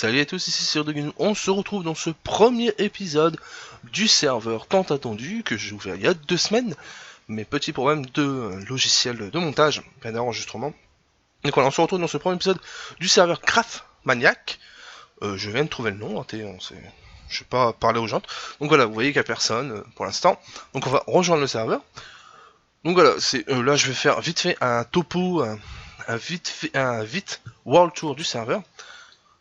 Salut à tous, ici c'est Rodrigue. On se retrouve dans ce premier épisode du serveur tant attendu que j'ai ouvert il y a 2 semaines. Mais petit problème de logiciel de montage, enfin d'enregistrement. Donc voilà, on se retrouve dans ce premier épisode du serveur Craft Maniac. Je viens de trouver le nom, je vais pas parler aux gens. Donc voilà, vous voyez qu'il n'y a personne pour l'instant. Donc on va rejoindre le serveur. Donc voilà, là je vais faire vite fait un topo, un vite world tour du serveur.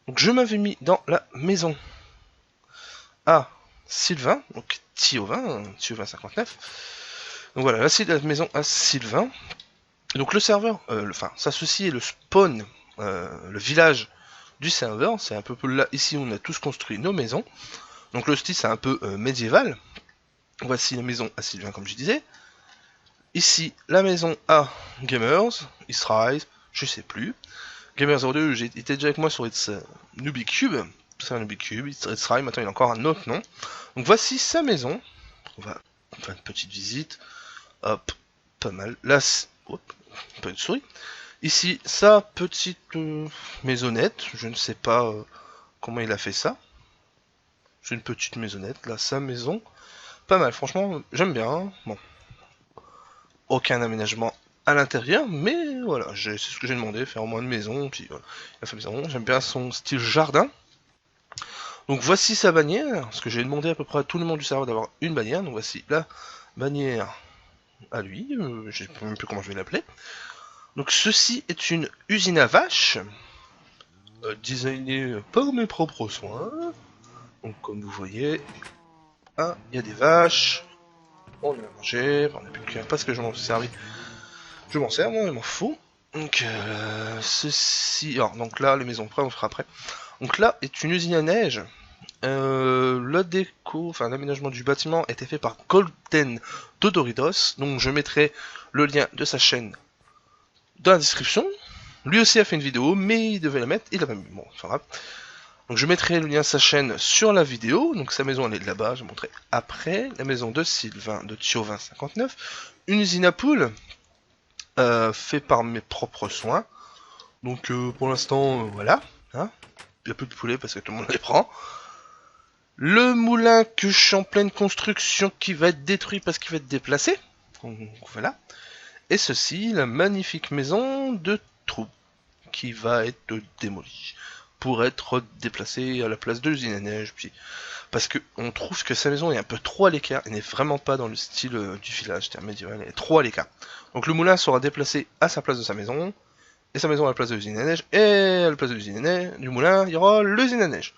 Donc je m'avais mis dans la maison à Sylvain, donc Thio20, Thio2059. Donc voilà, là c'est la maison à Sylvain. Donc le serveur, s'associe et le spawn, le village du serveur, c'est un peu là, ici on a tous construit nos maisons. Donc le style c'est un peu médiéval. Voici la maison à Sylvain comme je disais. Ici la maison à Gamers, Israel, je sais plus. Gamer02, j'ai été déjà avec moi sur It's Newbie Cube. C'est un Newbie Cube, It's Rime, maintenant il a encore un autre nom. Donc voici sa maison. On va faire une petite visite. Hop, pas mal. Là, hop, un peu de souris. Ici, sa petite maisonnette. Je ne sais pas comment il a fait ça. C'est une petite maisonnette. Là, sa maison. Pas mal, franchement, j'aime bien. Hein. Bon. Aucun aménagement à l'intérieur, mais voilà, c'est ce que j'ai demandé, faire au moins une maison, puis voilà, il a fait maison, j'aime bien son style jardin. Donc voici sa bannière, parce que j'ai demandé à peu près à tout le monde du serveur d'avoir une bannière, donc voici la bannière à lui, je sais même plus comment je vais l'appeler. Donc ceci est une usine à vaches, designée par mes propres soins. Donc comme vous voyez, il y a des vaches, on a mangé, on n'a plus que parce que je m'en suis servi. Je m'en sers, moi, je m'en fous. Donc, ceci... Alors, donc là, les maisons près, on fera après. Donc là est une usine à neige. La déco, enfin l'aménagement du bâtiment a été fait par Golden Dodoridos. Donc je mettrai le lien de sa chaîne dans la description. Lui aussi a fait une vidéo, mais il devait la mettre, il l'a pas mis. Bon, enfin grave. Donc je mettrai le lien de sa chaîne sur la vidéo. Donc sa maison elle est là-bas, je montrerai après. La maison de Sylvain, de Thio2059. Une usine à poules. Fait par mes propres soins. Donc pour l'instant, voilà. Hein, il n'y a plus de poulet parce que tout le monde les prend. Le moulin que je suis en pleine construction qui va être détruit parce qu'il va être déplacé. Donc voilà. Et ceci, la magnifique maison de Trou qui va être démolie pour être déplacée à la place de l'usine à neige. Puis parce que on trouve que sa maison est un peu trop à l'écart, elle n'est vraiment pas dans le style du village médiéval, elle est trop à l'écart. Donc le moulin sera déplacé à sa place de sa maison, et sa maison à la place de l'usine à neige, et à la place de l'usine à neige, du moulin, il y aura l'usine à neige.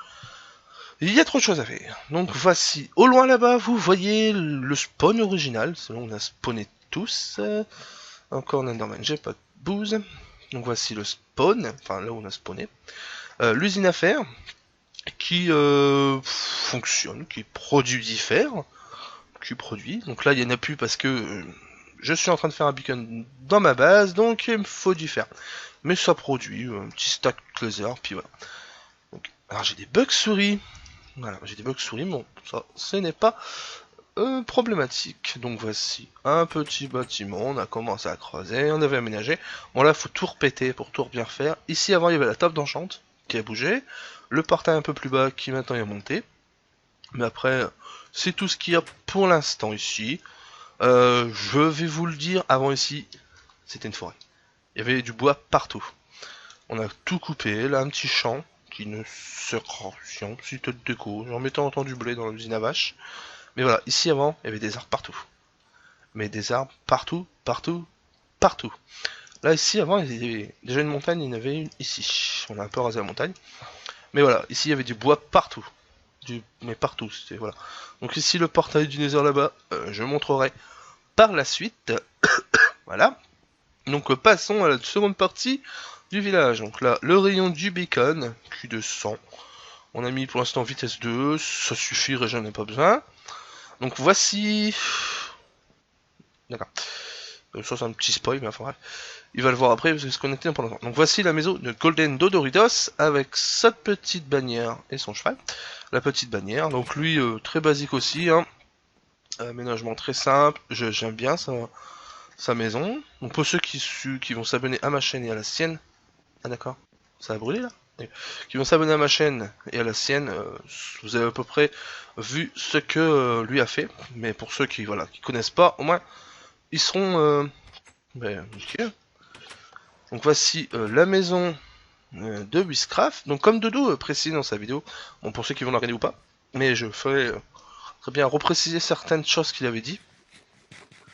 Il y a trop de choses à faire. Donc voici, au loin là-bas, vous voyez le spawn original, selon on a spawné tous. Encore un Enderman, j'ai pas de bouse. Donc voici le spawn, enfin là où on a spawné. L'usine à fer, qui fonctionne, qui produit du fer, qui produit. Donc là, il n'y en a plus parce que je suis en train de faire un beacon dans ma base, donc il me faut du fer. Mais ça produit, un petit stack laser, puis voilà. Donc, alors j'ai des bugs souris. Voilà, j'ai des bugs souris, bon, ça, ce n'est pas problématique. Donc voici un petit bâtiment, on a commencé à creuser, on avait aménagé. Bon là, faut tout repéter pour tout bien faire. Ici, avant, il y avait la table d'enchante qui a bougé. Le portail un peu plus bas qui maintenant est monté. Mais après, c'est tout ce qu'il y a pour l'instant ici. Je vais vous le dire, avant ici, c'était une forêt. Il y avait du bois partout. On a tout coupé, là un petit champ qui ne sert à rien, petite déco. J'en mettais autant du blé dans l'usine à vache. Mais voilà, ici avant, il y avait des arbres partout. Mais des arbres partout, partout, partout. Là ici avant, il y avait déjà une montagne, il y en avait une ici. On a un peu rasé la montagne. Mais voilà, ici il y avait du bois partout. Mais partout, c'était voilà. Donc ici le portail du Nether là-bas, je montrerai par la suite. Voilà. Donc passons à la seconde partie du village. Donc là, le rayon du beacon, Q200. On a mis pour l'instant vitesse 2, ça suffirait, j'en ai pas besoin. Donc voici... D'accord. Ça c'est un petit spoil, mais enfin bref. Il va le voir après, parce qu'il se connecter dans pas longtemps. Donc voici la maison de Golden Dodoridos, avec sa petite bannière et son cheval. La petite bannière, donc lui, très basique aussi, hein. Aménagement très simple, j'aime bien sa maison. Donc pour ceux qui vont s'abonner à ma chaîne et à la sienne... Ah d'accord, ça a brûlé là? qui vont s'abonner à ma chaîne et à la sienne, vous avez à peu près vu ce que lui a fait. Mais pour ceux qui voilà qui connaissent pas, au moins ils seront nickel. Donc voici la maison de Wizcraft. Donc comme Dodo précise dans sa vidéo, bon pour ceux qui vont la regarder ou pas, mais je ferai très bien repréciser certaines choses qu'il avait dit.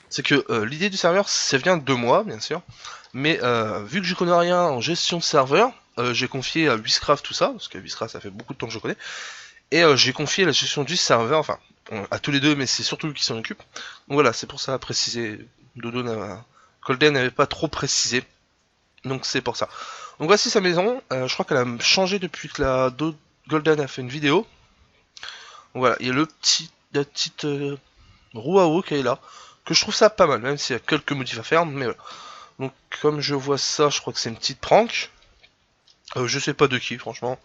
C'est que l'idée du serveur, ça vient de moi, bien sûr, mais vu que je connais rien en gestion de serveur, j'ai confié à Wizcraft tout ça, parce que Wizcraft ça fait beaucoup de temps que je connais, et j'ai confié la gestion du serveur, enfin, à tous les deux, mais c'est surtout lui qui s'en occupe. Donc voilà, c'est pour ça à préciser. Dodo Golden n'avait pas trop précisé, donc c'est pour ça. Donc voici sa maison, je crois qu'elle a changé depuis que la Golden a fait une vidéo. Donc voilà, il y a la petite roue à eau qui est là, que je trouve ça pas mal, même s'il y a quelques motifs à faire, mais voilà. Donc comme je vois ça, je crois que c'est une petite prank. Je sais pas de qui, franchement,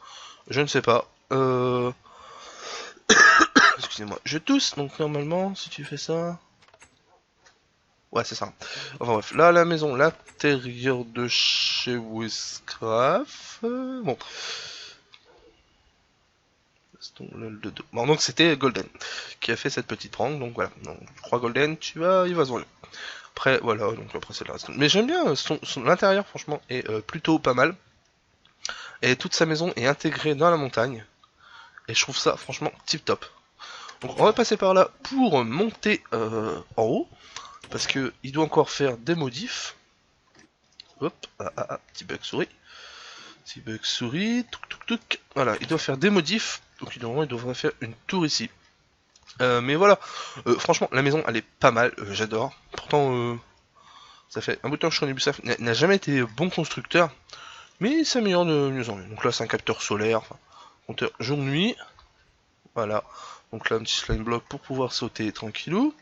je ne sais pas. Excusez-moi, je tousse, donc normalement, si tu fais ça... Ouais, c'est ça. Enfin bref, là, la maison, l'intérieur de chez Wizcraft... bon. Bon, donc c'était Golden qui a fait cette petite prank, donc voilà. Donc, je crois Golden, il va se voir. Après, voilà, donc après c'est le reste. Mais j'aime bien l'intérieur, franchement, est plutôt pas mal. Et toute sa maison est intégrée dans la montagne. Et je trouve ça, franchement, tip top. Donc on va passer par là pour monter en haut. Parce que il doit encore faire des modifs. Hop, petit bug souris. Petit bug souris, touc. Voilà, il doit faire des modifs. Donc il devrait faire une tour ici. Mais voilà, franchement, la maison, elle est pas mal, j'adore. Pourtant, ça fait un bout de temps que je suis en Ubisoft, n'a jamais été bon constructeur, mais il s'améliore de mieux en mieux. Donc là, c'est un capteur solaire, enfin, compteur jour-nuit. Voilà, donc là, un petit slime block pour pouvoir sauter tranquillou.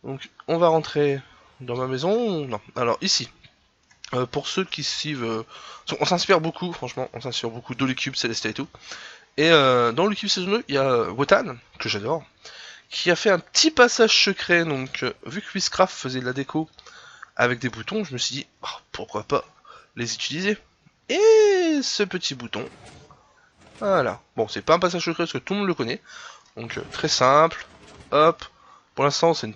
Donc, on va rentrer dans ma maison. Non, alors ici, pour ceux qui suivent, on s'inspire beaucoup, franchement, on s'inspire beaucoup de l'équipe Celestia et tout. Et dans l'équipe saison 2, il y a Wotan, que j'adore, qui a fait un petit passage secret. Donc, vu que Wizcraft faisait de la déco avec des boutons, je me suis dit, oh, pourquoi pas les utiliser. Et ce petit bouton, voilà. Bon, c'est pas un passage secret parce que tout le monde le connaît. Donc, très simple. Hop. Pour l'instant, c'est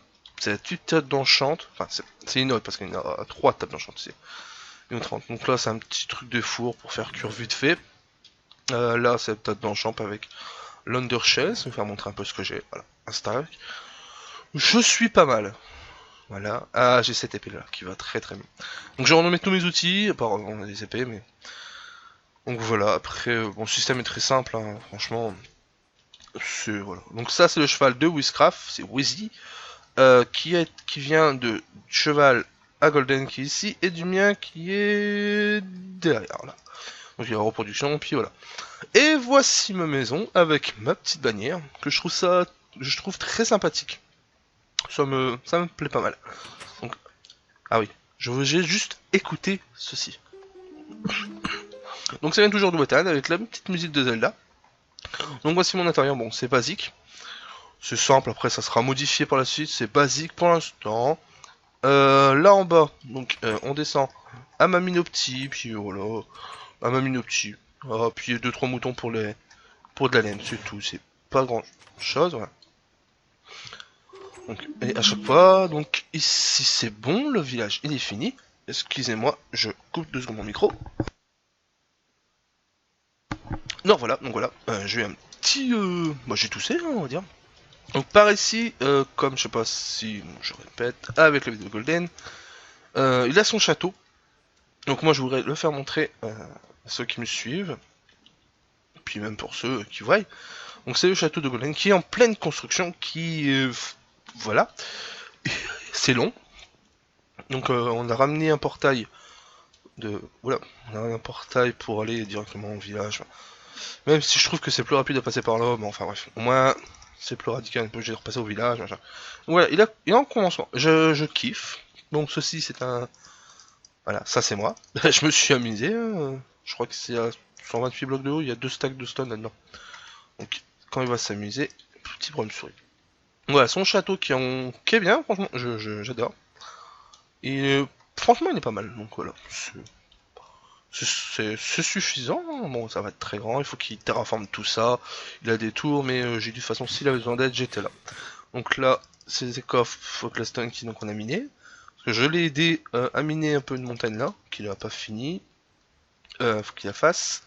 la petite table d'enchante. Enfin, c'est une autre parce qu'il y en a 3 tables d'enchante. C'est une 30. Donc là, c'est un petit truc de four pour faire cuire vite fait. Là, c'est la table d'enchante avec l'undershell. Ça va me faire montrer un peu ce que j'ai. Voilà. Un stack. Je suis pas mal. Voilà. Ah, j'ai cette épée là qui va très bien. Donc je vais renommer tous mes outils. Apparemment, on a des épées, mais. Donc voilà. Après, mon système est très simple. Hein. Franchement. Voilà. Donc ça, c'est le cheval de Wizcraft. C'est Wizzy. Qui vient de cheval à Golden qui est ici. Et du mien qui est derrière là. Donc il y a la reproduction. Puis voilà. Et voici ma maison avec ma petite bannière. Que je trouve très sympathique. Ça me plaît pas mal. Donc, ah oui, j'ai juste écouté ceci. Donc ça vient toujours de Wotan avec la petite musique de Zelda. Donc voici mon intérieur, bon c'est basique. C'est simple, après ça sera modifié par la suite, c'est basique pour l'instant. Là en bas, donc on descend à ma minoptie, puis voilà, à ma minoptie. Ah, puis 2-3 moutons pour de la laine, c'est tout, c'est pas grand chose, voilà. Donc, et à chaque fois, donc ici c'est bon, le village il est fini. Excusez-moi, je coupe 2 secondes mon micro. Non, voilà, donc voilà, j'ai eu un petit... j'ai toussé, hein, on va dire. Donc par ici, comme je sais pas si je répète, avec la vidéo Golden, il a son château. Donc moi je voudrais le faire montrer à ceux qui me suivent, puis même pour ceux qui voient. Donc c'est le château de Golden qui est en pleine construction, voilà, c'est long. Donc on a ramené un portail voilà, on a un portail pour aller directement au village. Même si je trouve que c'est plus rapide de passer par là, mais enfin bref, au moins c'est plus radical, un peu obligé de repasser au village, machin. Voilà, il est en commencement. Je kiffe. Donc ceci c'est un... Voilà, ça c'est moi. Je me suis amusé. Je crois que c'est à 128 blocs de haut, il y a 2 stacks de stone là-dedans. Donc quand il va s'amuser, petit problème de souris. Voilà, son château qui est bien, franchement, j'adore. Et franchement il est pas mal, donc voilà. C'est suffisant, hein. Bon, ça va être très grand, il faut qu'il terraforme tout ça, il a des tours, mais j'ai dit de toute façon, s'il avait besoin d'aide, j'étais là. Donc là, c'est des coffres, faut que la stone qui donc on a miné. Parce que je l'ai aidé à miner un peu une montagne là, qu'il a pas fini. Faut qu'il la fasse.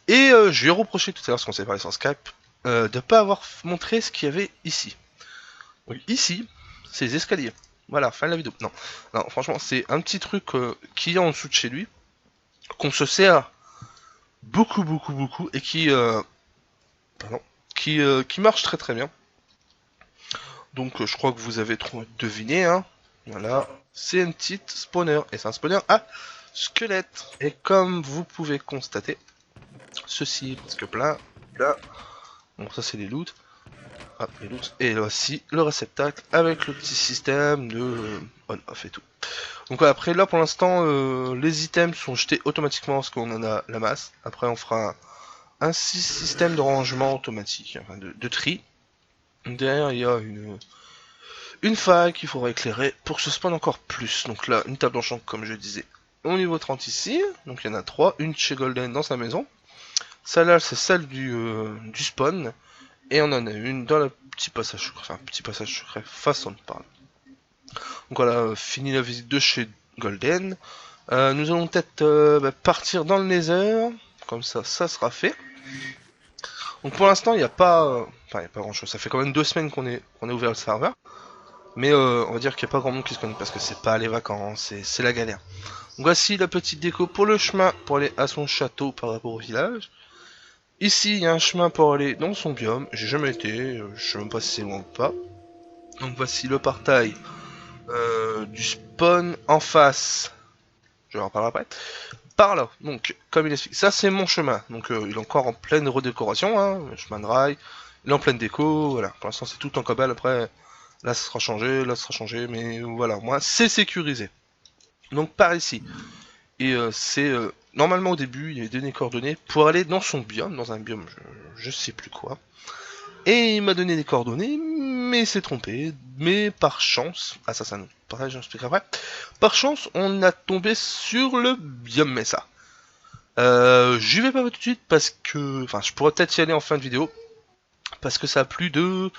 Et je lui ai reproché tout à l'heure, parce qu'on s'est parlé sur Skype, de pas avoir montré ce qu'il y avait ici. Donc ici, c'est les escaliers. Voilà, fin de la vidéo. Non, non, franchement, c'est un petit truc qu'il y a en dessous de chez lui, qu'on se sert beaucoup, beaucoup, beaucoup, et pardon, qui marche très très bien. Donc je crois que vous avez deviné, hein. Voilà, c'est une petite spawner, et c'est un spawner à squelette. Et comme vous pouvez constater, ceci est presque plein, là, bon ça c'est les loots, ah, les loots, et là aussi le réceptacle avec le petit système de on-off et tout. Donc ouais, après là pour l'instant les items sont jetés automatiquement parce qu'on en a la masse. Après on fera un système de rangement automatique, enfin de tri. Derrière il y a une faille qu'il faudra éclairer pour que ce spawn encore plus. Donc là une table d'enchant comme je disais au niveau 30 ici, donc il y en a 3, une chez Golden dans sa maison. Celle-là c'est celle du spawn. Et on en a une dans le petit passage secret, enfin petit passage secret façon de parler. Donc voilà, fini la visite de chez Golden. Nous allons peut-être partir dans le Nether, comme ça sera fait. Donc pour l'instant il n'y a pas, enfin il n'y a pas grand chose, ça fait quand même 2 semaines qu'on a ouvert le serveur. Mais on va dire qu'il n'y a pas grand monde qui se connaît parce que c'est pas les vacances, c'est la galère. Donc voici la petite déco pour le chemin pour aller à son château par rapport au village. Ici, il y a un chemin pour aller dans son biome. J'ai jamais été, je sais même pas si c'est loin ou pas. Donc voici le portail du spawn en face. Je vais en parler après. Par là. Donc, comme il explique, ça c'est mon chemin. Donc il est encore en pleine redécoration, hein. Le chemin de rail. Il est en pleine déco. Voilà. Pour l'instant, c'est tout en cobble. Après, là, ça sera changé. Là, ça sera changé. Mais voilà, moi, c'est sécurisé. Donc par ici. Et c'est normalement au début il avait donné coordonnées pour aller dans son biome, dans un biome je sais plus quoi. Et il m'a donné des coordonnées, mais il s'est trompé. Mais par chance, ah ça nous pareil j'explique après. Par chance on a tombé sur le biome Mesa. J'y vais pas tout de suite parce que, enfin je pourrais peut-être y aller en fin de vidéo parce que ça a plus de,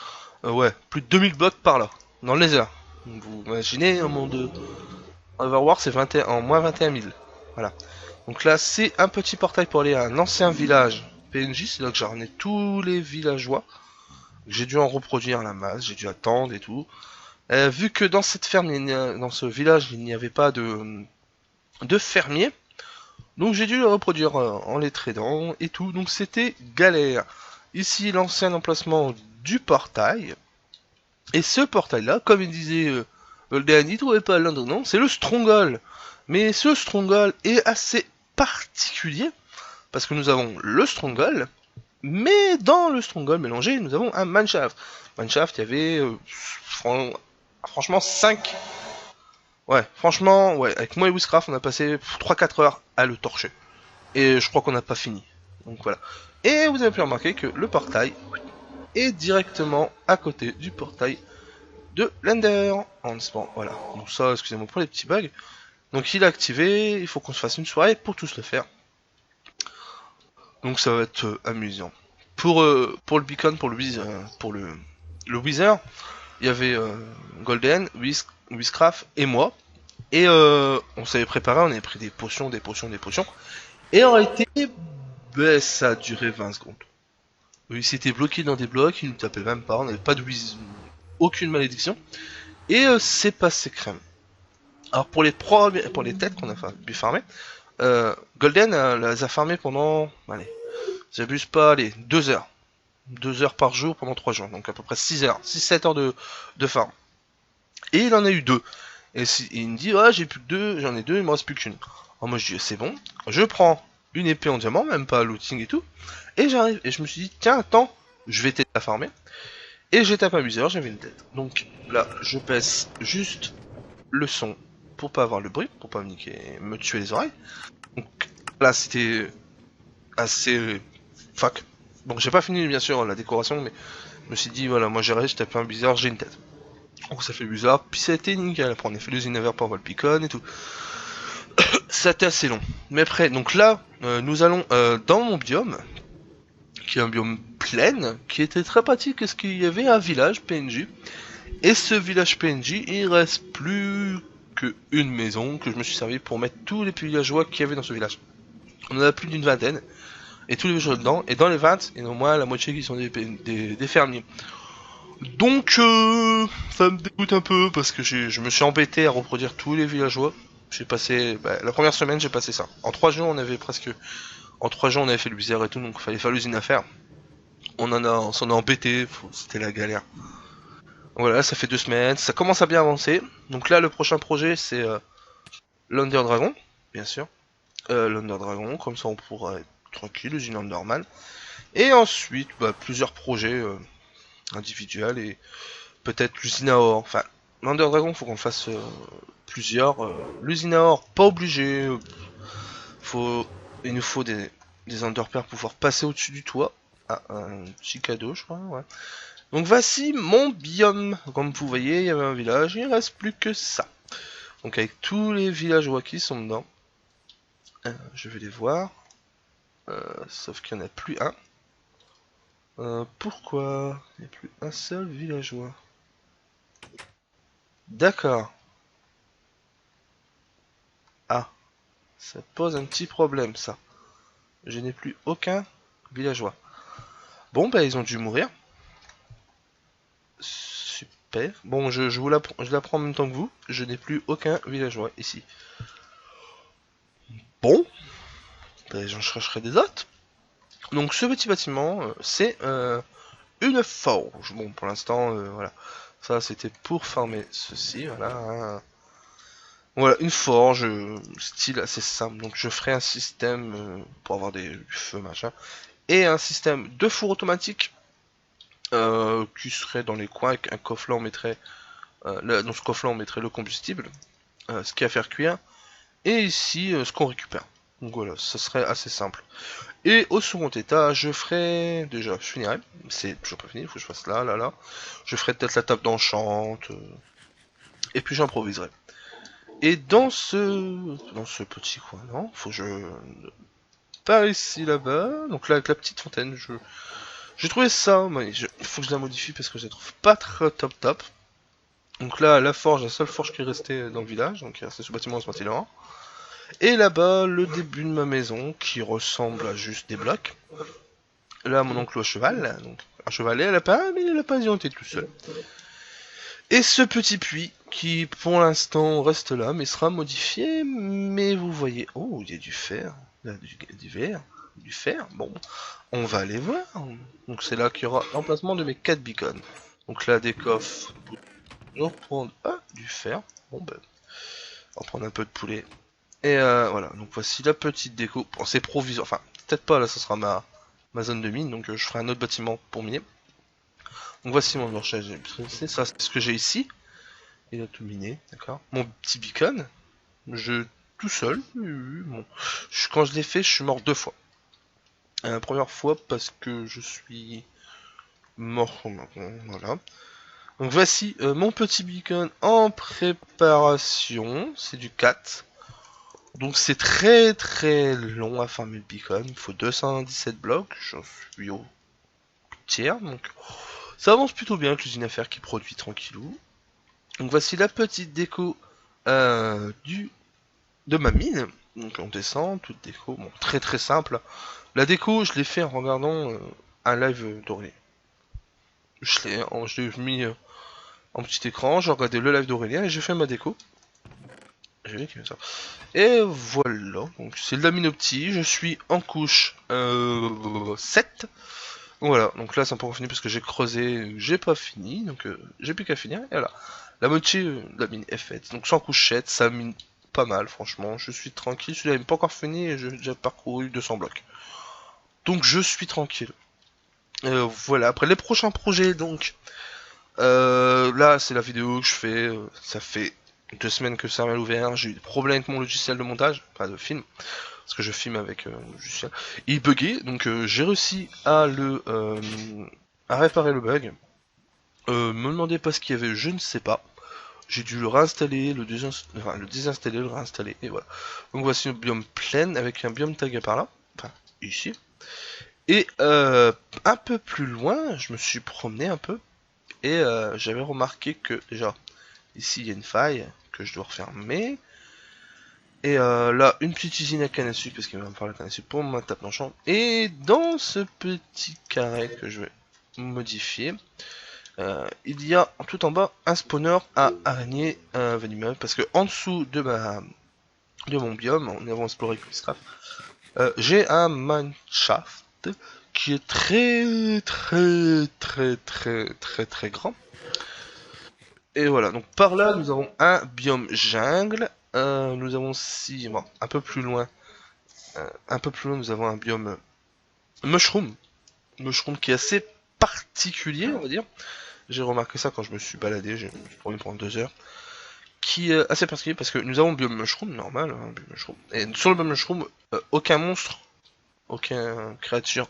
ouais plus de 2000 blocs par là dans le laser. Vous imaginez un monde Overwar c'est 21 en moins 21 000. Voilà. Donc là, c'est un petit portail pour aller à un ancien village PNJ. C'est là que j'ai ramené tous les villageois. J'ai dû en reproduire la masse, j'ai dû attendre et tout. Vu que dans cette ferme, dans ce village, il n'y avait pas de fermier. Donc j'ai dû le reproduire en les tradant et tout. Donc c'était galère. Ici, l'ancien emplacement du portail. Et ce portail-là, comme il disait Golden, il trouvait pas l'un non, c'est le Stronghold. Mais ce Stronghold est assez particulier, parce que nous avons le Stronghold, mais dans le Stronghold mélangé, nous avons un Mineshaft. Mineshaft, il y avait franchement 5. Ouais, franchement, ouais, avec moi et Wizcraft, on a passé 3-4 heures à le torcher. Et je crois qu'on n'a pas fini. Donc voilà. Et vous avez pu remarquer que le portail est directement à côté du portail de l'Ender. Voilà. Donc ça, excusez-moi pour les petits bugs. Donc il est activé, il faut qu'on se fasse une soirée pour tous le faire. Donc ça va être amusant. Pour le beacon, pour le Wither, il y avait Golden, Wizcraft et moi. Et on s'avait préparé, on avait pris des potions. Et en réalité, ben, ça a duré 20 secondes. Il s'était bloqué dans des blocs, il nous tapait même pas, on n'avait pas de aucune malédiction. Et c'est passé crème. Alors pour les têtes qu'on a pu farmer, Golden les a farmées pendant, allez, j'abuse pas, allez, 2 heures. 2 heures par jour pendant 3 jours, donc à peu près 6 heures, 6-7 heures de farm. Et il en a eu 2. Et il me dit, ah j'ai plus que 2, j'en ai 2, il me reste plus qu'une. Alors moi je dis, c'est bon, je prends une épée en diamant, même pas looting et tout, et j'arrive, et je me suis dit, tiens, attends, je vais t'aider à farmer. Et j'ai tapé un viseur, j'avais une tête. Donc là, je baisse juste le son pour pas avoir le bruit, pour pas me tuer les oreilles. Donc là, c'était assez fuck. Bon, j'ai pas fini bien sûr la décoration, mais je me suis dit voilà, moi j'ai tapé un bizarre, j'ai une tête. Donc ça fait bizarre, puis ça a été nickel. Après on a fait les Inever pour avoir le beacon et tout. C'était assez long. Mais après, donc là, nous allons dans mon biome, qui est un biome plein, qui était très pratique parce qu'il y avait un village PNJ. Et ce village PNJ, il reste plus qu'une maison que je me suis servi pour mettre tous les villageois qu'il y avait dans ce village. On en a plus d'une vingtaine, et tous les villageois dedans, et dans les 20, il y en a au moins la moitié qui sont des fermiers. Donc ça me dégoûte un peu parce que je me suis embêté à reproduire tous les villageois. J'ai passé la première semaine, j'ai passé ça. En 3 jours, on avait fait le bizarre et tout, donc il fallait faire l'usine à faire. On s'en a embêté, c'était la galère. Voilà, ça fait 2 semaines, ça commence à bien avancer. Donc là, le prochain projet, c'est l'Under Dragon, bien sûr. L'Under Dragon, comme ça on pourra être tranquille, usine normale. Et ensuite, plusieurs projets individuels et peut-être l'usine à or. Enfin, l'Under Dragon, faut qu'on fasse plusieurs. L'usine à or, pas obligé. Il nous faut des underpairs pour pouvoir passer au-dessus du toit. Ah, un petit cadeau, je crois, ouais. Donc voici mon biome. Comme vous voyez, il y avait un village, il ne reste plus que ça. Donc avec tous les villageois qui sont dedans. Je vais les voir. Sauf qu'il n'y en a plus un. Pourquoi il n'y a plus un seul villageois? D'accord. Ah, ça pose un petit problème ça. Je n'ai plus aucun villageois. Bon, bah ils ont dû mourir. Super. Bon, je l'apprends en même temps que vous. Je n'ai plus aucun villageois ici. Bon, bah, j'en chercherai des autres. Donc ce petit bâtiment, c'est une forge. Bon, pour l'instant, voilà. Ça, c'était pour farmer ceci, voilà. Voilà, une forge, style assez simple. Donc je ferai un système pour avoir du feu, machin. Et un système de four automatique qui serait dans les coins avec un coffre là on mettrait dans ce coffre là on mettrait le combustible, ce qui va faire cuire, et ici ce qu'on récupère. Donc voilà, ça serait assez simple. Et au second étage, je ferai déjà, je finirai, c'est toujours pas fini, il faut que je fasse là, là, là. Je ferai peut-être la table d'enchante, et puis j'improviserai. Et dans ce petit coin, non, faut que je par ici là-bas, donc là avec la petite fontaine, j'ai trouvé ça, mais il faut que je la modifie parce que je la trouve pas très top top. Donc là, la forge, la seule forge qui est restée dans le village, donc il reste ce bâtiment, ce bâtiment. Et là-bas, le début de ma maison, qui ressemble à juste des blocs. Là, mon oncle au cheval, donc un cheval et un lapin, mais les lapins ils ont été tout seuls. Et ce petit puits, qui pour l'instant reste là, mais sera modifié, mais vous voyez, oh, il y a du fer, il y a du verre, du fer, bon, on va aller voir. Donc c'est là qu'il y aura l'emplacement de mes 4 beacons. Donc là, des coffres, je vais reprendre du fer, bon ben, on va prendre un peu de poulet. Et voilà, donc voici la petite déco. Bon, c'est provisoire, enfin, peut-être pas, là, ça sera ma zone de mine, donc je ferai un autre bâtiment pour miner. Donc voici mon marché, c'est ça, c'est ce que j'ai ici. Il a tout miné, d'accord. Mon petit beacon, tout seul, bon. Quand je l'ai fait, je suis mort 2 fois. La première fois parce que je suis mort, voilà. Donc voici mon petit beacon en préparation, c'est du 4. Donc c'est très très long à farmer le beacon, il faut 217 blocs, j'en suis au tiers, donc ça avance plutôt bien avec l'usine à faire qui produit tranquillou. Donc voici la petite déco de ma mine. Donc on descend, toute déco, bon très très simple. La déco je l'ai fait en regardant un live d'Aurélien. Je l'ai mis en petit écran, j'ai regardé le live d'Aurélien et j'ai fait ma déco. J'ai vu qu'il ça. Et voilà, donc c'est de la mine opti, je suis en couche 7. Voilà, donc là c'est un peu fini parce que j'ai creusé, j'ai pas fini, donc j'ai plus qu'à finir, et voilà. La moitié de la mine est faite, donc sans couchette, ça mine pas mal franchement, je suis tranquille, celui-là il n'est pas encore fini et j'ai déjà parcouru 200 blocs. Donc je suis tranquille. Voilà, après les prochains projets donc, là c'est la vidéo que je fais, ça fait 2 semaines que ça m'a ouvert, j'ai eu des problèmes avec mon logiciel de montage, pas de film, parce que je filme avec le logiciel. Il buguait, donc j'ai réussi à à réparer le bug. Me demandez pas ce qu'il y avait, je ne sais pas. j'ai dû le réinstaller, le désinstaller, le réinstaller, et voilà. Donc voici le biome plein avec un biome tagué par là, enfin ici. Et un peu plus loin, je me suis promené un peu, et j'avais remarqué que déjà, ici il y a une faille que je dois refermer. Et là, une petite usine à canne à sucre, parce qu'il va me falloir la canne à sucre pour ma table d'enchant. Et dans ce petit carré que je vais modifier, il y a tout en bas un spawner à araignées venimeuses, parce que en dessous de mon biome, on avons exploré Minecraft, j'ai un mineshaft qui est très grand. Et voilà, donc par là nous avons un biome jungle, nous avons aussi, bon, un peu plus loin nous avons un biome mushroom, qui est assez particulier on va dire. J'ai remarqué ça quand je me suis baladé, je me suis promené pendant 2 heures. Qui est assez particulier parce que nous avons biome mushroom normal, hein, biome mushroom. Et sur le biome mushroom, aucun monstre, aucune créature,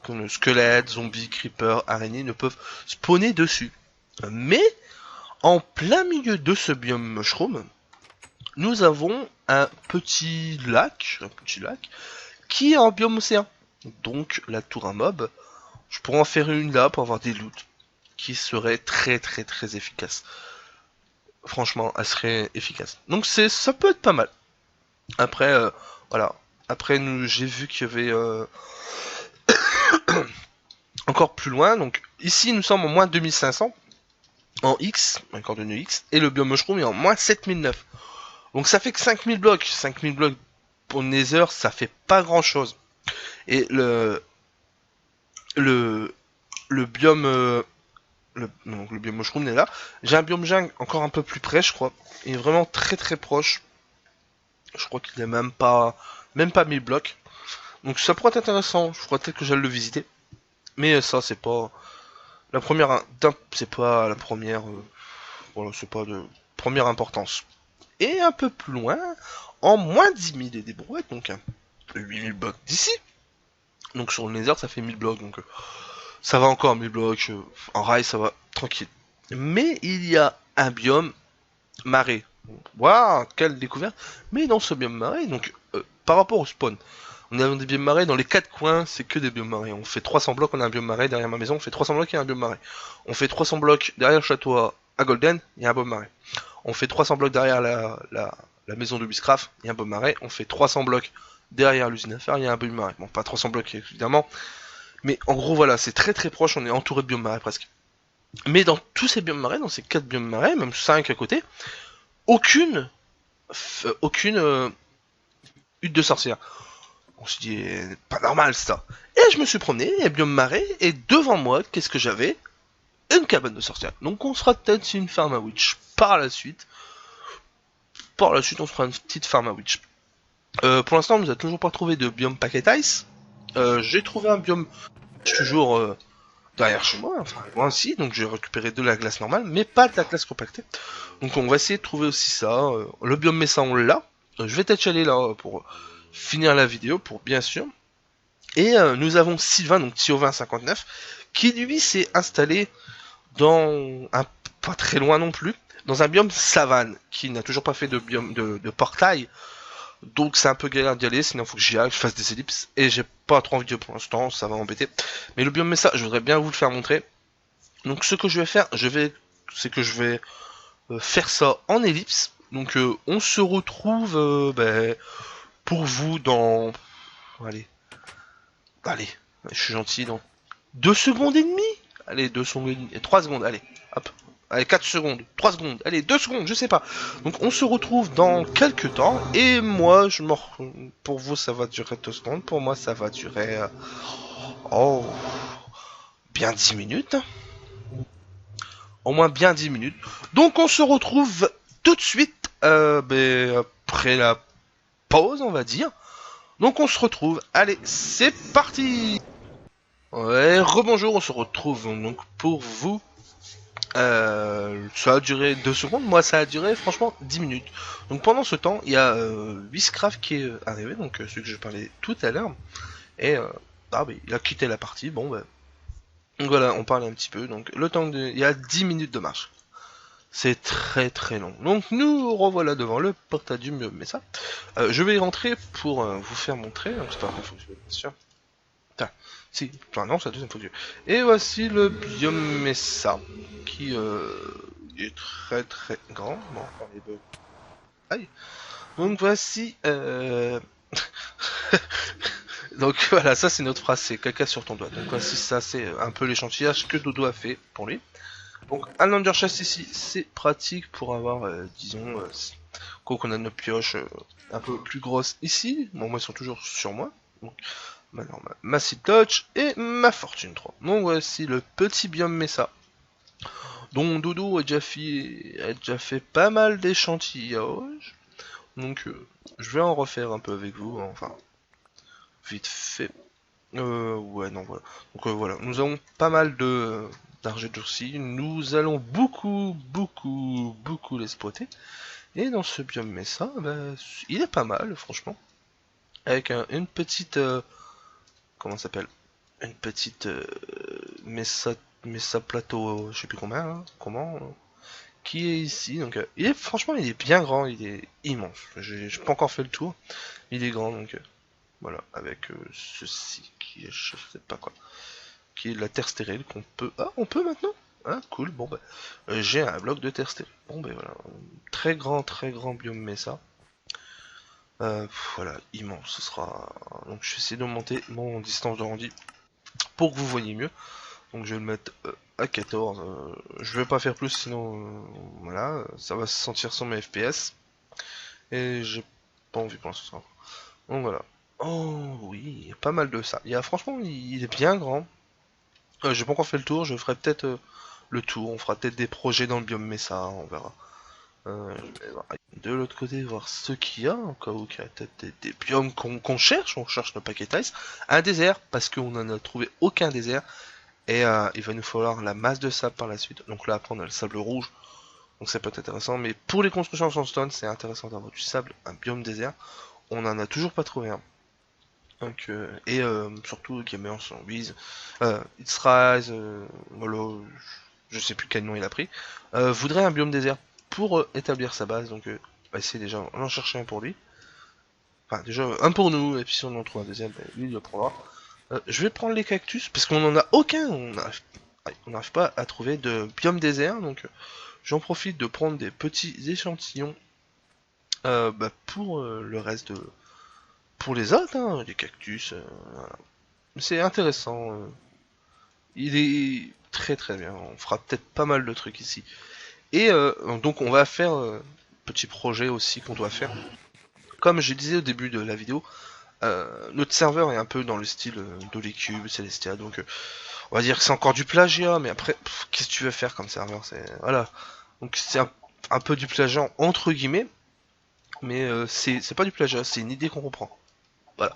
comme squelette, zombie, creeper, araignée ne peuvent spawner dessus. Mais en plein milieu de ce biome mushroom, nous avons un petit lac qui est en biome océan. Donc la tour à mob, je pourrais en faire une là pour avoir des loots qui seraient très efficaces. Franchement, elle serait efficace. Donc ça peut être pas mal. Après, voilà. Après, j'ai vu qu'il y avait encore plus loin. Donc ici, nous sommes en moins 2500 en X, un coordonnée X, et le biome mushroom est en moins 7009. Donc ça fait que 5000 blocs. 5000 blocs pour Nether, ça fait pas grand chose. Et le biome le biome mushroom est là. J'ai un biome jungle encore un peu plus près, je crois. Il est vraiment très proche. Je crois qu'il est même pas 1000 blocs. Donc ça pourrait être intéressant. Je crois peut-être que j'allais le visiter. Mais ça c'est pas la première c'est pas la première voilà, c'est pas de première importance. Et un peu plus loin, en moins 10 000 et des brouettes, donc 8000 blocs d'ici. Donc sur le Nether ça fait 1000 blocs, donc ça va encore 1000 blocs. En rail ça va tranquille. Mais il y a un biome marée. Waouh, quelle découverte. Mais dans ce biome marée, donc par rapport au spawn, on a des biomes marées dans les 4 coins, c'est que des biomes marées. On fait 300 blocs, on a un biome marée derrière ma maison, on fait 300 blocs, il y a un biome marée. On fait 300 blocs derrière le château à Golden, il y a un biome marée. On fait 300 blocs derrière la maison de Biscraft, il y a un biome marée. On fait 300 blocs derrière l'usine à fer, il y a un biome marée. Bon, pas 300 blocs évidemment, mais en gros voilà, c'est très proche, on est entouré de biomes marées presque. Mais dans tous ces biomes marais, dans ces 4 biomes marais, même 5 à côté, aucune hutte de sorcière. On se dit, pas normal ça. Et je me suis promené, et biome marais, et devant moi, qu'est-ce que j'avais? Une cabane de sorcière. Donc on sera peut-être sur une farm à witch par la suite. Par la suite, on fera une petite farm à witch. Pour l'instant, on nous a toujours pas trouvé de biome packet ice. J'ai trouvé un biome toujours derrière chez moi, enfin loin aussi, donc j'ai récupéré de la glace normale, mais pas de la glace compactée. Donc on va essayer de trouver aussi ça. Le biome Mesa on l'a. Je vais peut-être y aller là pour finir la vidéo, pour bien sûr. Et nous avons Sylvain, donc Thiovin59, qui lui s'est installé dans un pas très loin non plus, dans un biome savane, qui n'a toujours pas fait de biome de portail. Donc c'est un peu galère d'y aller, sinon il faut que j'y aille, que je fasse des ellipses, et j'ai pas trop envie de pour l'instant, ça va m'embêter. Mais le biome Mesa, je voudrais bien vous le faire montrer. Donc ce que je vais faire, c'est que je vais faire ça en ellipse. Donc on se retrouve pour vous dans... Allez, je suis gentil, dans 2 secondes et demie. Allez, 2 secondes et demie, 3 secondes, allez, hop. Allez, 4 secondes, 3 secondes, allez, 2 secondes, je sais pas. Donc on se retrouve dans quelques temps, et moi, pour vous ça va durer 2 secondes, pour moi ça va durer... bien 10 minutes. Au moins bien 10 minutes. Donc on se retrouve tout de suite après la pause, on va dire. Donc on se retrouve. Allez, c'est parti. Ouais, rebonjour, on se retrouve donc pour vous. Ça a duré 2 secondes, moi ça a duré franchement 10 minutes. Donc pendant ce temps, il y a Whiscraft qui est arrivé, donc celui que je parlais tout à l'heure. Et il a quitté la partie, bon Donc voilà, on parle un petit peu. Donc le temps de... Il y a 10 minutes de marche. C'est très très long. Donc nous revoilà devant le portail du biome Mesa. Je vais y rentrer pour vous faire montrer. Donc c'est pas la fois que je vais, bien sûr. Putain, si, enfin non, c'est la deuxième fois que je vais. Et voici le biome Mesa qui est très très grand. Bon, enfin, les bugs. Aïe. Donc voici. Donc voilà, ça c'est notre phrase, c'est caca sur ton doigt. Donc voici ça, c'est un peu l'échantillage que Dodo a fait pour lui. Donc un lander chest ici, c'est pratique pour avoir, disons, quand on a notre pioche un peu plus grosse ici. Bon, moi ils sont toujours sur moi. Donc maintenant ma Seed Touch et ma Fortune 3. Donc voici le petit biome Mesa. Dont Dodo a déjà fait pas mal d'échantillage. Donc je vais en refaire un peu avec vous, hein, enfin vite fait. Ouais, non, voilà. Donc voilà, nous avons pas mal de d'argent durci. Nous allons beaucoup l'exploiter. Et dans ce biome Mesa, bah, il est pas mal, franchement. Avec une petite... comment ça s'appelle? Une petite Mesa, Mesa plateau, je sais plus combien, hein, comment qui est ici. Donc franchement, il est bien grand, il est immense. J'ai pas encore fait le tour. Il est grand, donc voilà, avec ceci qui est, je sais pas quoi, qui est de la terre stérile qu'on peut... Ah, on peut maintenant. Ah, cool, bon bah, j'ai un bloc de terre stérile. Bon bah voilà, très grand biome Mesa. Voilà, immense, ce sera... Donc je vais essayer d'augmenter mon distance de rendu pour que vous voyez mieux. Donc je vais le mettre à 14. Je vais pas faire plus, sinon, voilà, ça va se sentir sur mes FPS. Et j'ai pas envie pour l'instant. Donc voilà. Oh oui, il y a pas mal de ça. Franchement, il est bien grand. J'ai pas encore fait le tour, je ferai peut-être le tour, on fera peut-être des projets dans le biome Mesa, on verra. Je vais voir de l'autre côté, voir ce qu'il y a, en cas où il y a peut-être des biomes qu'on cherche, on cherche le paquet ice. Un désert, parce qu'on n'en a trouvé aucun désert, et il va nous falloir la masse de sable par la suite. Donc là, après, on a le sable rouge, donc ça peut être intéressant, mais pour les constructions en sandstone, c'est intéressant d'avoir du sable, un biome désert. On n'en a toujours pas trouvé un. Donc, surtout Gamers en Wiz, It's Rise, voilà, je sais plus quel nom il a pris, voudrait un biome désert pour établir sa base, donc on va essayer déjà d'en chercher un pour lui. Enfin déjà un pour nous, et puis si on en trouve un deuxième, ben, lui il le prendra. Je vais prendre les cactus, parce qu'on en a aucun, on n'arrive pas à trouver de biome désert, donc j'en profite de prendre des petits échantillons pour le reste de... Pour les autres, hein, les cactus, voilà. C'est intéressant. Il est très très bien. On fera peut-être pas mal de trucs ici. Et donc on va faire petit projet aussi qu'on doit faire. Comme je disais au début de la vidéo, notre serveur est un peu dans le style d'Olicube, Celestia, donc on va dire que c'est encore du plagiat, mais après, qu'est-ce que tu veux faire comme serveur? C'est voilà. Donc c'est un peu du plagiat entre guillemets, mais c'est pas du plagiat, c'est une idée qu'on reprend. Voilà.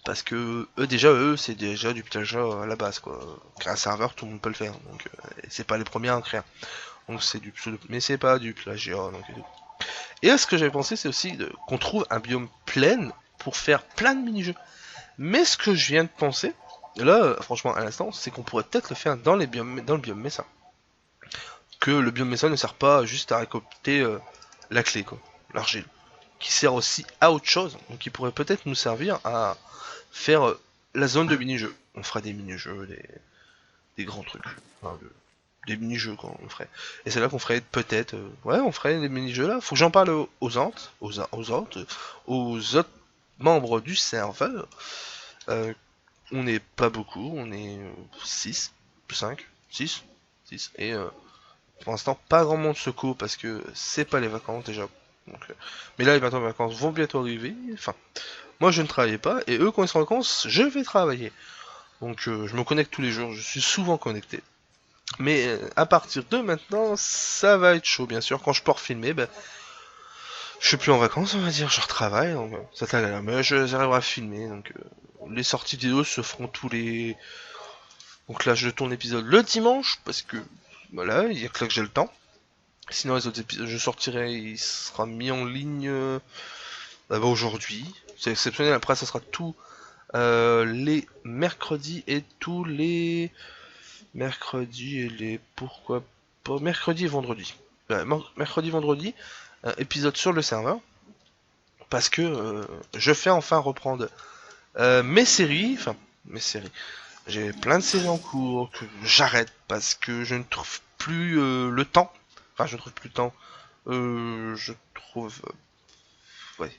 Parce que eux c'est déjà du plagiat à la base quoi. Créer un serveur, tout le monde peut le faire, donc c'est pas les premiers à en créer. Donc c'est du pseudo, mais c'est pas du plagiat. Donc, et ce que j'avais pensé, c'est aussi qu'on trouve un biome plein pour faire plein de mini-jeux. Mais ce que je viens de penser, là, franchement, à l'instant, c'est qu'on pourrait peut-être le faire dans le biome Mesa. Que le biome Mesa ne sert pas juste à récolter la clé, quoi, l'argile, qui sert aussi à autre chose. Donc, il pourrait peut-être nous servir à faire la zone de mini-jeux. On fera des mini-jeux, des grands trucs. Enfin, des mini-jeux quand on ferait. Et c'est là qu'on ferait peut-être... ouais, on ferait des mini-jeux là. Faut que j'en parle aux autres membres du serveur. On n'est pas beaucoup, on est 6, 5, 6, 6. Et pour l'instant, pas grand monde se court parce que c'est pas les vacances déjà. Donc, mais là, les vacances vont bientôt arriver. Enfin, moi je ne travaille pas et eux, quand ils sont en vacances, je vais travailler. Donc je me connecte tous les jours, je suis souvent connecté. Mais à partir de maintenant, ça va être chaud, bien sûr. Quand je peux refilmer, ben, je suis plus en vacances, on va dire, je retravaille, donc ça t'a l'air, mais j'arriverai à filmer. Donc les sorties vidéo se feront tous les... Donc là, je tourne l'épisode le dimanche, parce que, voilà, il y a que là que j'ai le temps. Sinon, les autres épisodes, je sortirai, il sera mis en ligne aujourd'hui. C'est exceptionnel, après ça sera tous les mercredis et tous les Mercredi et les... Pourquoi pas mercredi et vendredi. Ouais, mercredi, vendredi, épisode sur le serveur. Parce que je fais enfin reprendre mes séries. Enfin, mes séries. J'ai plein de séries en cours que j'arrête parce que je ne trouve plus le temps. Enfin, je ne trouve plus le temps. Je trouve... ouais.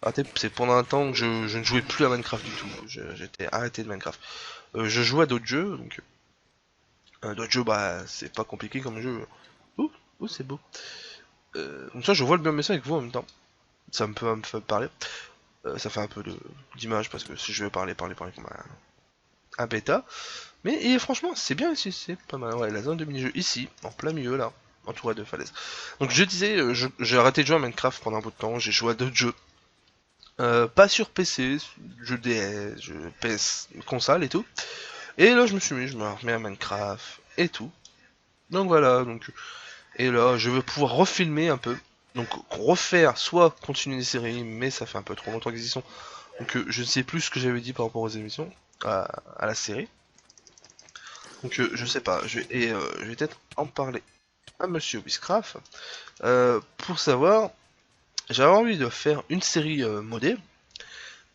Arrêtez, c'est pendant un temps que je ne jouais plus à Minecraft du tout. J'étais arrêté de Minecraft. Je joue à d'autres jeux, donc d'autres jeux, bah c'est pas compliqué comme jeu. Ouh, ouh c'est beau. Comme ça, je vois le bien message avec vous en même temps. Ça me fait parler. Ça fait un peu d'image parce que si je veux parler comme un bêta. Mais et franchement, c'est bien ici, c'est pas mal. Ouais, la zone de mini-jeu ici, en plein milieu là, entouré de falaises. Donc je disais, j'ai arrêté de jouer à Minecraft pendant un bout de temps. J'ai joué à d'autres jeux. Pas sur PC, jeux DS, jeux PS, console et tout. Et là, je me remets à Minecraft et tout. Donc voilà, donc et là, je vais pouvoir refilmer un peu. Donc refaire, soit continuer les séries, mais ça fait un peu trop longtemps qu'ils y sont. Donc je ne sais plus ce que j'avais dit par rapport aux émissions, à la série. Donc je sais pas, je vais peut-être en parler à Monsieur Biscraft pour savoir. J'avais envie de faire une série modée,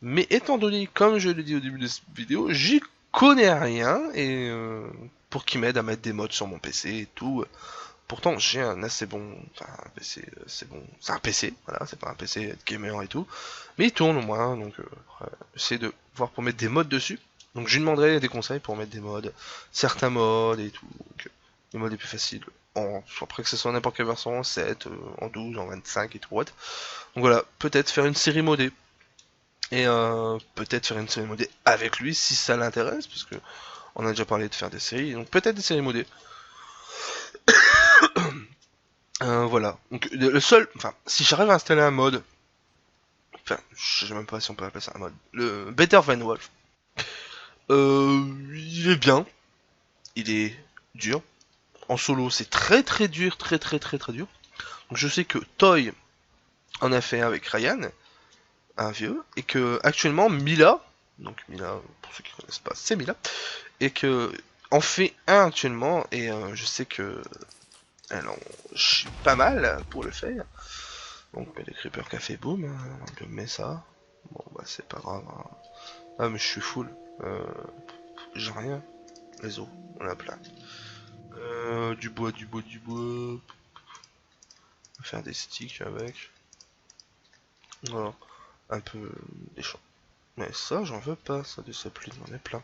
mais étant donné, comme je l'ai dit au début de cette vidéo, j'y connais rien et pour qu'il m'aide à mettre des mods sur mon PC et tout. Pourtant, j'ai un assez bon, enfin, un PC, c'est bon, c'est un PC, voilà, c'est pas un PC de gamer et tout, mais il tourne au moins, donc j'essaie de voir pour mettre des mods dessus. Donc je lui demanderai des conseils pour mettre des mods, certains mods et tout, donc les mods les plus faciles, après que ce soit n'importe quelle version, en 7, en 12, en 25 et tout, what. Donc voilà, peut-être faire une série modée, et peut-être faire une série modée avec lui si ça l'intéresse, parce que on a déjà parlé de faire des séries, donc peut-être des séries modées. Voilà. Donc le seul, enfin, si j'arrive à installer un mode, enfin, je sais même pas si on peut appeler ça un mode, le Better Than Wolf, il est bien, il est dur. En solo, c'est très très dur, très dur. Donc je sais que Toy en a fait un avec Ryan, un vieux, et que actuellement Mila, donc Mila, pour ceux qui connaissent pas, c'est Mila, et que en fait un actuellement, et je sais que elle en chie pas mal pour le faire. Donc les creepers qui a fait boum, on lui met ça. Bon bah c'est pas grave. Hein. Ah mais je suis full. J'ai rien. Les os, on a plein. Du bois, du bois, du bois. On va faire des sticks avec. Voilà. Un peu des champs. Mais ça j'en veux pas, ça du sapling, j'en ai plein.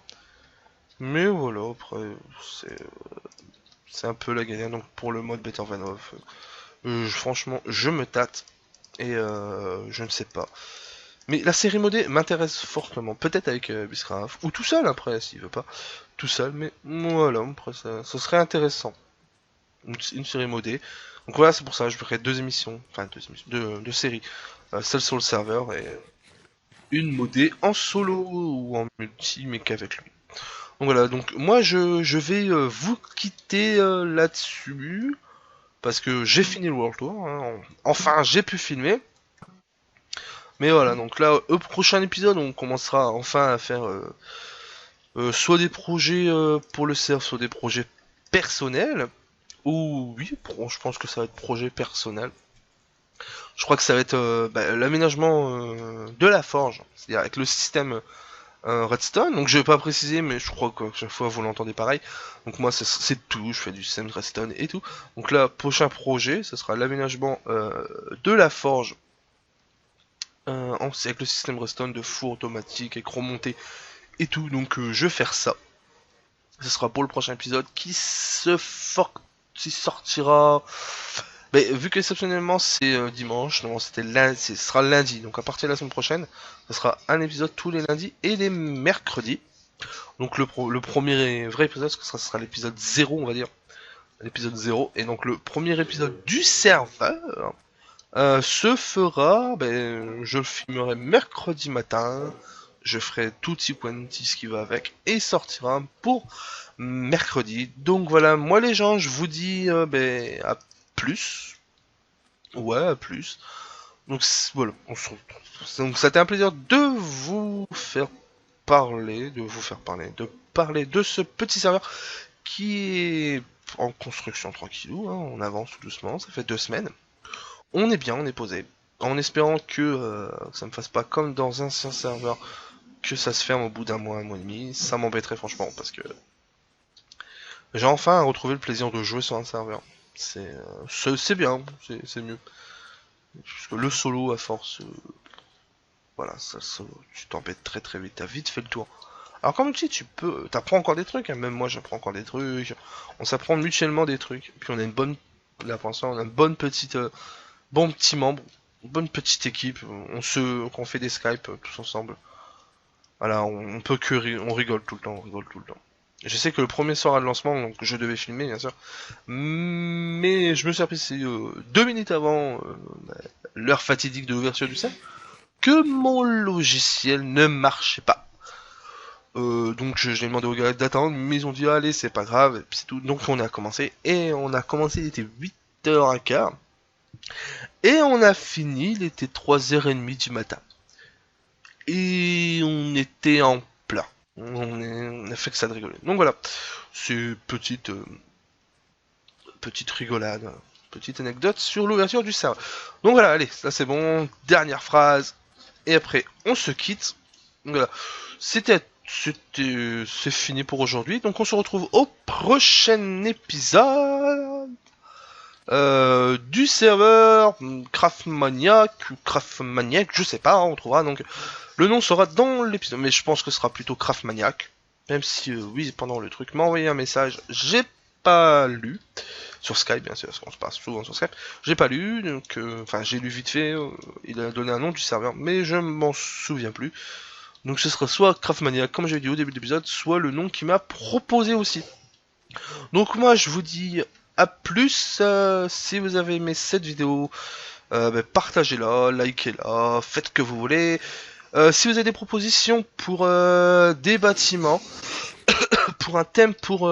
Mais voilà, après c'est un peu la galère. Donc pour le mode Better Than Off, franchement je me tâte. Et je ne sais pas. Mais la série modée m'intéresse fortement. Peut-être avec Biscraft. Ou tout seul après, s'il veut pas. Tout seul, mais voilà, après ça serait intéressant. Une série modée. Donc voilà, c'est pour ça, je ferai deux émissions. Enfin, deux séries. Celle sur le serveur et une modée en solo ou en multi, mais qu'avec lui. Donc voilà, donc moi je vais vous quitter là-dessus. Parce que j'ai fini le World Tour. Hein. Enfin, j'ai pu filmer. Mais voilà, donc là, au prochain épisode, on commencera enfin à faire soit des projets pour le serve, soit des projets personnels. Ou oui, je pense que ça va être projet personnel. Je crois que ça va être l'aménagement de la forge, c'est-à-dire avec le système Redstone. Donc je vais pas préciser, mais je crois que chaque fois vous l'entendez pareil. Donc moi c'est tout, je fais du système Redstone et tout. Donc là, prochain projet, ce sera l'aménagement de la forge avec le système Redstone de four automatique avec remontée et tout. Donc je vais faire ça. Ce sera pour le prochain épisode qui sortira. Mais vu qu'exceptionnellement c'est dimanche, non c'était lundi, ce sera lundi. Donc à partir de la semaine prochaine, ce sera un épisode tous les lundis et les mercredis. Donc le premier vrai épisode, ce sera l'épisode 0 on va dire. L'épisode 0. Et donc le premier épisode du serveur se fera, je le filmerai mercredi matin, je ferai tout T20 ce qui va avec, et il sortira pour mercredi. Donc voilà, moi les gens, je vous dis à plus. Ouais, à plus. Donc voilà, on se retrouve. Donc ça a été un plaisir de vous faire parler, de parler de ce petit serveur qui est en construction tranquillou, hein, on avance doucement, ça fait 2 semaines. On est bien, on est posé. En espérant que ça me fasse pas comme dans un ancien serveur, que ça se ferme au bout d'un mois et demi, ça m'embêterait franchement, parce que j'ai enfin retrouvé le plaisir de jouer sur un serveur. C'est bien, c'est mieux. Parce que le solo, à force, voilà, tu t'embêtes très très vite, t'as vite fait le tour. Alors comme tu dis, t'apprends encore des trucs, hein, même moi j'apprends encore des trucs, on s'apprend mutuellement des trucs, puis on a une bonne, là pour l'instant on a une bonne petite, bon petit membre, une bonne petite équipe, qu'on fait des Skype tous ensemble. Voilà, on peut on rigole tout le temps, on rigole tout le temps. Je sais que le premier soir à le lancement, donc je devais filmer bien sûr, mais je me suis aperçu 2 minutes avant l'heure fatidique de l'ouverture du serveur que mon logiciel ne marchait pas. Donc je l'ai demandé aux gars d'attendre, mais ils ont dit allez c'est pas grave, et puis c'est tout. Donc on a commencé, il était 8h15, et on a fini, il était 3h30 du matin. Et on était en plein. On a fait que ça de rigoler. Donc voilà, c'est petite rigolade, petite anecdote sur l'ouverture du serveur. Donc voilà, allez, ça c'est bon, dernière phrase, et après on se quitte. Donc voilà, c'est fini pour aujourd'hui. Donc on se retrouve au prochain épisode du serveur Craftmaniac ou Craftmaniac, je sais pas, hein, on trouvera. Donc le nom sera dans l'épisode, mais je pense que ce sera plutôt Craftmaniac. Même si oui, pendant le truc m'a envoyé un message, j'ai pas lu. Sur Skype, bien sûr, parce qu'on se passe souvent sur Skype. J'ai pas lu, donc, enfin, j'ai lu vite fait, il a donné un nom du serveur, mais je m'en souviens plus. Donc ce sera soit Craftmania, comme j'ai dit au début de l'épisode, soit le nom qu'il m'a proposé aussi. Donc moi, je vous dis à plus. Si vous avez aimé cette vidéo, partagez-la, likez-la, faites ce que vous voulez. Si vous avez des propositions pour des bâtiments, pour un thème pour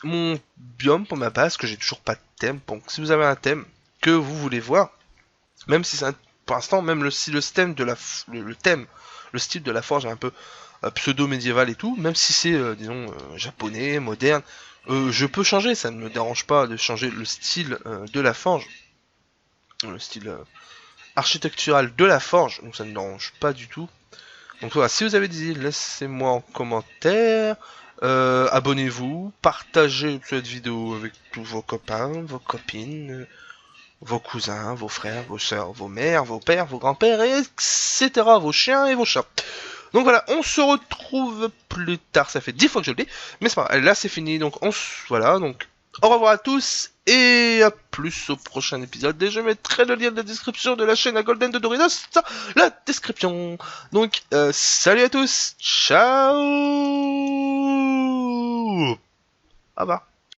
mon biome, pour ma base, que j'ai toujours pas de thème. Donc si vous avez un thème que vous voulez voir, même si c'est pour l'instant, même si le thème de le thème, le style de la forge est un peu pseudo-médiéval et tout, même si c'est, disons, japonais, moderne, je peux changer, ça ne me dérange pas de changer le style de la forge, le style architectural de la forge, donc ça ne me dérange pas du tout. Donc voilà, si vous avez des idées, laissez-moi en commentaire. Abonnez-vous, partagez cette vidéo avec tous vos copains, vos copines, vos cousins, vos frères, vos soeurs, vos mères, vos pères, vos grands-pères, etc. Vos chiens et vos chats. Donc voilà, on se retrouve plus tard. Ça fait 10 fois que je le dis, mais c'est pas grave. Là c'est fini, donc voilà, donc au revoir à tous et à plus au prochain épisode. Et je mettrai le lien de la description de la chaîne à Golden de Doritos, la description. Donc salut à tous, ciao. Au revoir.